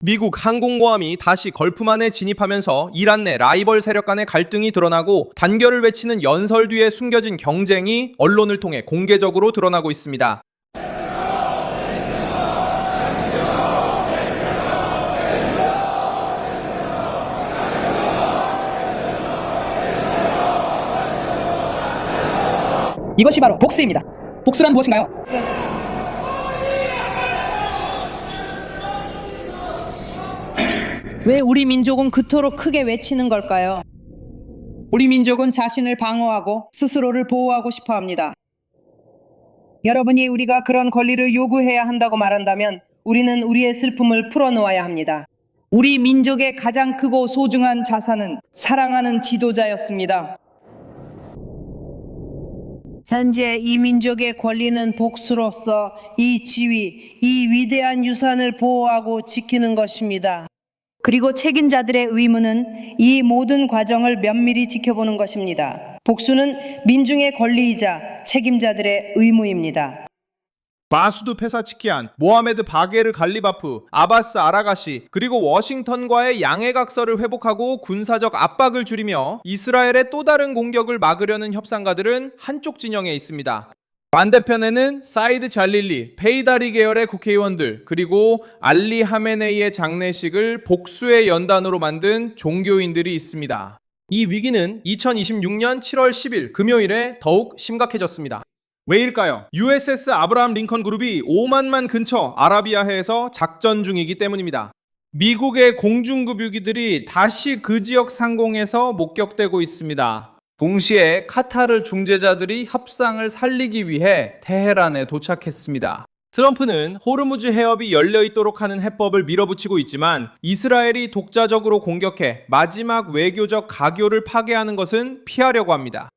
미국 항공모함이 다시 걸프만에 진입하면서 이란 내 라이벌 세력 간의 갈등이 드러나고 단결을 외치는 연설 뒤에 숨겨진 경쟁이 언론을 통해 공개적으로 드러나고 있습니다. 이것이 바로 복수입니다. 복수란 무엇인가요? 왜 우리 민족은 그토록 크게 외치는 걸까요? 우리 민족은 자신을 방어하고 스스로를 보호하고 싶어 합니다. 여러분이 우리가 그런 권리를 요구해야 한다고 말한다면 우리는 우리의 슬픔을 풀어놓아야 합니다. 우리 민족의 가장 크고 소중한 자산은 사랑하는 지도자였습니다. 현재 이 민족의 권리는 복수로서 이 지위, 이 위대한 유산을 보호하고 지키는 것입니다. 그리고 책임자들의 의무는 이 모든 과정을 면밀히 지켜보는 것입니다. 복수는 민중의 권리이자 책임자들의 의무입니다. 마수드 페사치키안, 모하메드 바게르 갈리바프, 아바스 아라가시, 그리고 워싱턴과의 양해각서를 회복하고 군사적 압박을 줄이며 이스라엘의 또 다른 공격을 막으려는 협상가들은 한쪽 진영에 있습니다. 반대편에는 사이드 잘릴리, 페이다리 계열의 국회의원들, 그리고 알리 하메네이의 장례식을 복수의 연단으로 만든 종교인들이 있습니다. 이 위기는 2026년 7월 10일 금요일에 더욱 심각해졌습니다. 왜일까요? USS 아브라함 링컨 그룹이 오만만 근처 아라비아해에서 작전 중이기 때문입니다. 미국의 공중급유기들이 다시 그 지역 상공에서 목격되고 있습니다. 동시에 카타르 중재자들이 협상을 살리기 위해 테헤란에 도착했습니다. 트럼프는 호르무즈 해협이 열려있도록 하는 해법을 밀어붙이고 있지만 이스라엘이 독자적으로 공격해 마지막 외교적 가교를 파괴하는 것은 피하려고 합니다.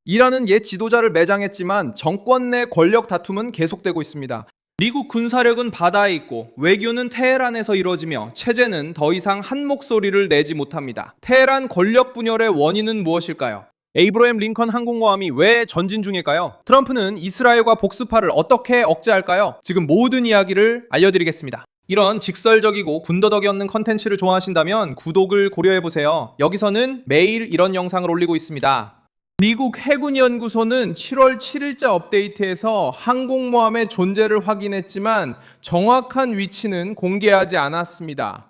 이란은 옛 지도자를 매장했지만 정권 내 권력 다툼은 계속되고 있습니다. 미국 군사력은 바다에 있고 외교는 테헤란에서 이루어지며 체제는 더 이상 한 목소리를 내지 못합니다. 테헤란 권력 분열의 원인은 무엇일까요? 에이브러햄 링컨 항공모함이 왜 전진 중일까요? 트럼프는 이스라엘과 복수파를 어떻게 억제할까요? 지금 모든 이야기를 알려드리겠습니다. 이런 직설적이고 군더더기 없는 컨텐츠를 좋아하신다면 구독을 고려해보세요. 여기서는 매일 이런 영상을 올리고 있습니다. 미국 해군연구소는 7월 7일자 업데이트에서 항공모함의 존재를 확인했지만 정확한 위치는 공개하지 않았습니다.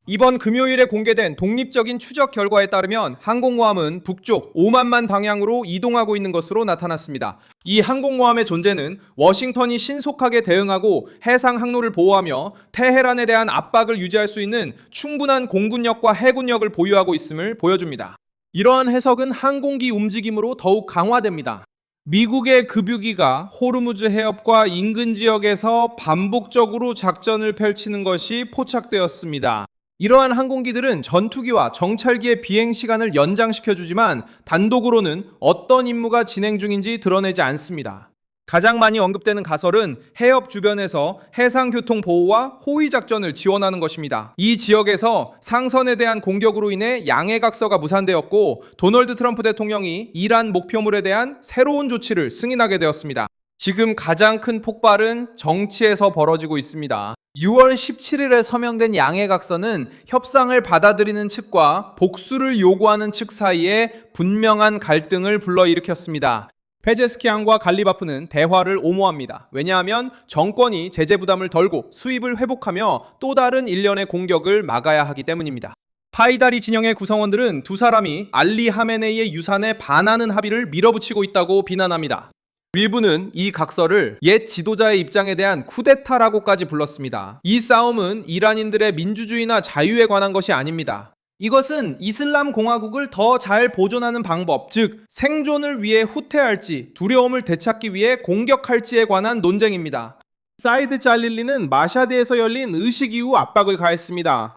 이번 금요일에 공개된 독립적인 추적 결과에 따르면 항공모함은 북쪽 5만만 방향으로 이동하고 있는 것으로 나타났습니다. 이 항공모함의 존재는 워싱턴이 신속하게 대응하고 해상 항로를 보호하며 테헤란에 대한 압박을 유지할 수 있는 충분한 공군력과 해군력을 보유하고 있음을 보여줍니다. 이러한 해석은 항공기 움직임으로 더욱 강화됩니다. 미국의 급유기가 호르무즈 해협과 인근 지역에서 반복적으로 작전을 펼치는 것이 포착되었습니다. 이러한 항공기들은 전투기와 정찰기의 비행 시간을 연장시켜주지만 단독으로는 어떤 임무가 진행 중인지 드러내지 않습니다. 가장 많이 언급되는 가설은 해협 주변에서 해상교통 보호와 호위 작전을 지원하는 것입니다. 이 지역에서 상선에 대한 공격으로 인해 양해각서가 무산되었고 도널드 트럼프 대통령이 이란 목표물에 대한 새로운 조치를 승인하게 되었습니다. 지금 가장 큰 폭발은 정치에서 벌어지고 있습니다. 6월 17일에 서명된 양해각서는 협상을 받아들이는 측과 복수를 요구하는 측 사이에 분명한 갈등을 불러일으켰습니다. 페제스키안과 갈리바프는 대화를 옹호합니다. 왜냐하면 정권이 제재 부담을 덜고 수입을 회복하며 또 다른 일련의 공격을 막아야 하기 때문입니다. 파이다리 진영의 구성원들은 두 사람이 알리 하메네이의 유산에 반하는 합의를 밀어붙이고 있다고 비난합니다. 일부는 이 각서를 옛 지도자의 입장에 대한 쿠데타라고까지 불렀습니다. 이 싸움은 이란인들의 민주주의나 자유에 관한 것이 아닙니다. 이것은 이슬람 공화국을 더 잘 보존하는 방법, 즉 생존을 위해 후퇴할지 두려움을 되찾기 위해 공격할지에 관한 논쟁입니다. 사이드 잘릴리는 마샤드에서 열린 의식 이후 압박을 가했습니다.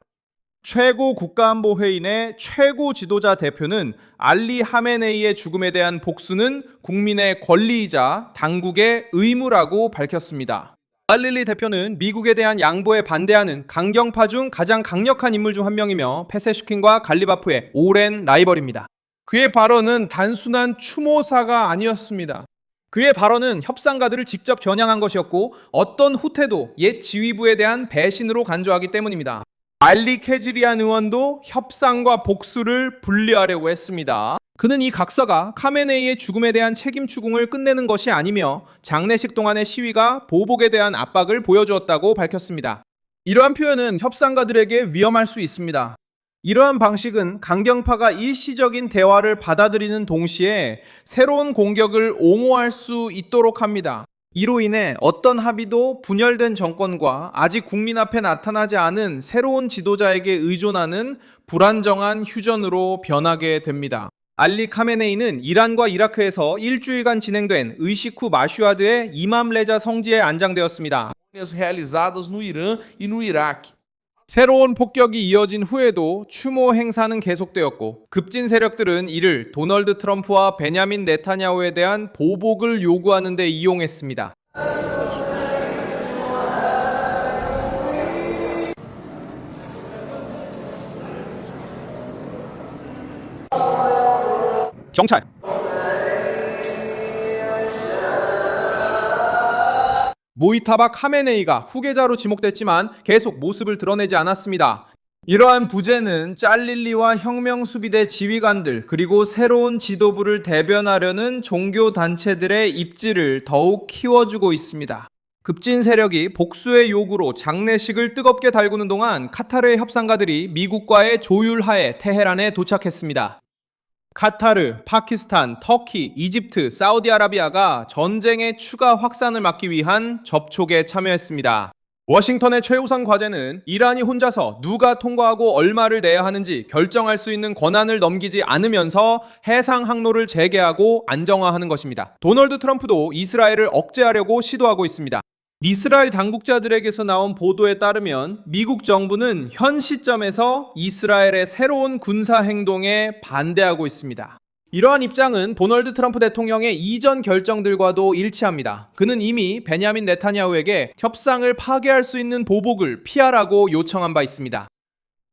최고 국가안보회의 최고 지도자 대표는 알리 하메네이의 죽음에 대한 복수는 국민의 권리이자 당국의 의무라고 밝혔습니다. 알릴리 대표는 미국에 대한 양보에 반대하는 강경파 중 가장 강력한 인물 중 한 명이며 페세슈킨과 갈리바프의 오랜 라이벌입니다. 그의 발언은 단순한 추모사가 아니었습니다. 그의 발언은 협상가들을 직접 겨냥한 것이었고 어떤 후퇴도 옛 지휘부에 대한 배신으로 간주하기 때문입니다. 알리 케즈리안 의원도 협상과 복수를 분리하려고 했습니다. 그는 이 각서가 카메네이의 죽음에 대한 책임 추궁을 끝내는 것이 아니며 장례식 동안의 시위가 보복에 대한 압박을 보여주었다고 밝혔습니다. 이러한 표현은 협상가들에게 위험할 수 있습니다. 이러한 방식은 강경파가 일시적인 대화를 받아들이는 동시에 새로운 공격을 옹호할 수 있도록 합니다. 이로 인해 어떤 합의도 분열된 정권과 아직 국민 앞에 나타나지 않은 새로운 지도자에게 의존하는 불안정한 휴전으로 변하게 됩니다. 알리 카메네이는 이란과 이라크에서 일주일간 진행된 의식 후 마슈아드의 이맘 레자 성지에 안장되었습니다. realizadas no Irã e no Iraque. 새로운 폭격이 이어진 후에도 추모 행사는 계속되었고 급진 세력들은 이를 도널드 트럼프와 베냐민 네타냐후에 대한 보복을 요구하는 데 이용했습니다. 경찰 모이타바 카메네이가 후계자로 지목됐지만 계속 모습을 드러내지 않았습니다. 이러한 부재는 짤릴리와 혁명수비대 지휘관들 그리고 새로운 지도부를 대변하려는 종교단체들의 입지를 더욱 키워주고 있습니다. 급진 세력이 복수의 요구로 장례식을 뜨겁게 달구는 동안 카타르의 협상가들이 미국과의 조율하에 테헤란에 도착했습니다. 카타르, 파키스탄, 터키, 이집트, 사우디아라비아가 전쟁의 추가 확산을 막기 위한 접촉에 참여했습니다. 워싱턴의 최우선 과제는 이란이 혼자서 누가 통과하고 얼마를 내야 하는지 결정할 수 있는 권한을 넘기지 않으면서 해상 항로를 재개하고 안정화하는 것입니다. 도널드 트럼프도 이스라엘을 억제하려고 시도하고 있습니다. 이스라엘 당국자들에게서 나온 보도에 따르면 미국 정부는 현 시점에서 이스라엘의 새로운 군사 행동에 반대하고 있습니다. 이러한 입장은 도널드 트럼프 대통령의 이전 결정들과도 일치합니다. 그는 이미 베냐민 네타냐후에게 협상을 파괴할 수 있는 보복을 피하라고 요청한 바 있습니다.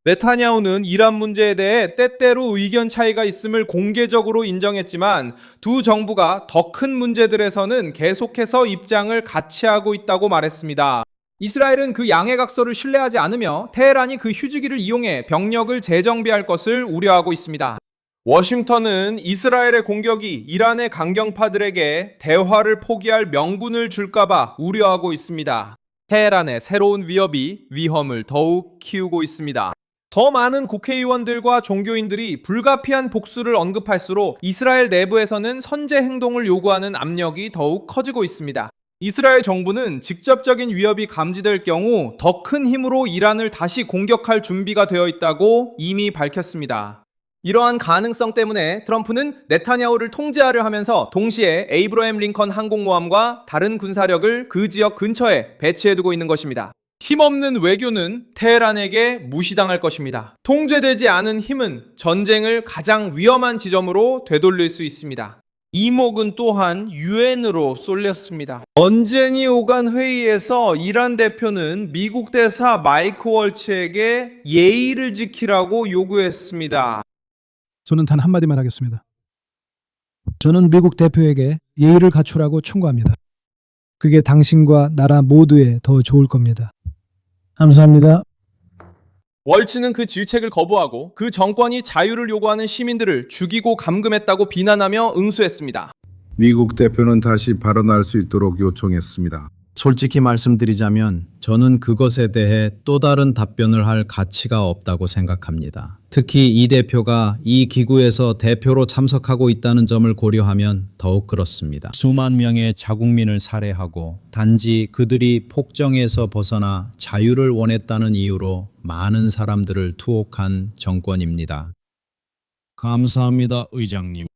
네타냐후는 이란 문제에 대해 때때로 의견 차이가 있음을 공개적으로 인정했지만 두 정부가 더 큰 문제들에서는 계속해서 입장을 같이 하고 있다고 말했습니다. 이스라엘은 그 양해각서를 신뢰하지 않으며 테헤란이 그 휴지기를 이용해 병력을 재정비할 것을 우려하고 있습니다. 워싱턴은 이스라엘의 공격이 이란의 강경파들에게 대화를 포기할 명분을 줄까봐 우려하고 있습니다. 테헤란의 새로운 위협이 위험을 더욱 키우고 있습니다. 더 많은 국회의원들과 종교인들이 불가피한 복수를 언급할수록 이스라엘 내부에서는 선제 행동을 요구하는 압력이 더욱 커지고 있습니다. 이스라엘 정부는 직접적인 위협이 감지될 경우 더 큰 힘으로 이란을 다시 공격할 준비가 되어 있다고 이미 밝혔습니다. 이러한 가능성 때문에 트럼프는 네타냐후를 통제하려 하면서 동시에 에이브러햄 링컨 항공모함과 다른 군사력을 그 지역 근처에 배치해두고 있는 것입니다. 힘없는 외교는 테헤란에게 무시당할 것입니다. 통제되지 않은 힘은 전쟁을 가장 위험한 지점으로 되돌릴 수 있습니다. 이목은 또한 유엔으로 쏠렸습니다. 언제니 오간 회의에서 이란 대표는 미국 대사 마이크 월츠에게 예의를 지키라고 요구했습니다. 저는 단 한마디만 하겠습니다. 저는 미국 대표에게 예의를 갖추라고 충고합니다. 그게 당신과 나라 모두에 더 좋을 겁니다. 감사합니다. 월츠는 그 질책을 거부하고 그 정권이 자유를 요구하는 시민들을 죽이고 감금했다고 비난하며 응수했습니다. 미국 대표는 다시 발언할 수 있도록 요청했습니다. 솔직히 말씀드리자면 저는 그것에 대해 또 다른 답변을 할 가치가 없다고 생각합니다. 특히 이 대표가 이 기구에서 대표로 참석하고 있다는 점을 고려하면 더욱 그렇습니다. 수만 명의 자국민을 살해하고 단지 그들이 폭정에서 벗어나 자유를 원했다는 이유로 많은 사람들을 투옥한 정권입니다. 감사합니다, 의장님.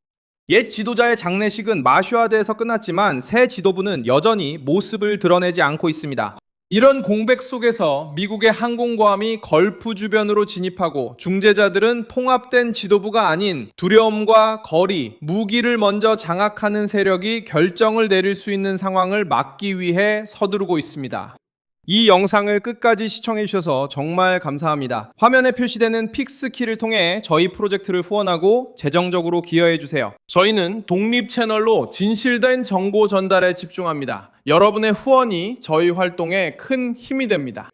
옛 지도자의 장례식은 마슈아드에서 끝났지만 새 지도부는 여전히 모습을 드러내지 않고 있습니다. 이런 공백 속에서 미국의 항공모함이 걸프 주변으로 진입하고 중재자들은 통합된 지도부가 아닌 두려움과 거리, 무기를 먼저 장악하는 세력이 결정을 내릴 수 있는 상황을 막기 위해 서두르고 있습니다. 이 영상을 끝까지 시청해주셔서 정말 감사합니다. 화면에 표시되는 픽스키를 통해 저희 프로젝트를 후원하고 재정적으로 기여해주세요. 저희는 독립 채널로 진실된 정보 전달에 집중합니다. 여러분의 후원이 저희 활동에 큰 힘이 됩니다.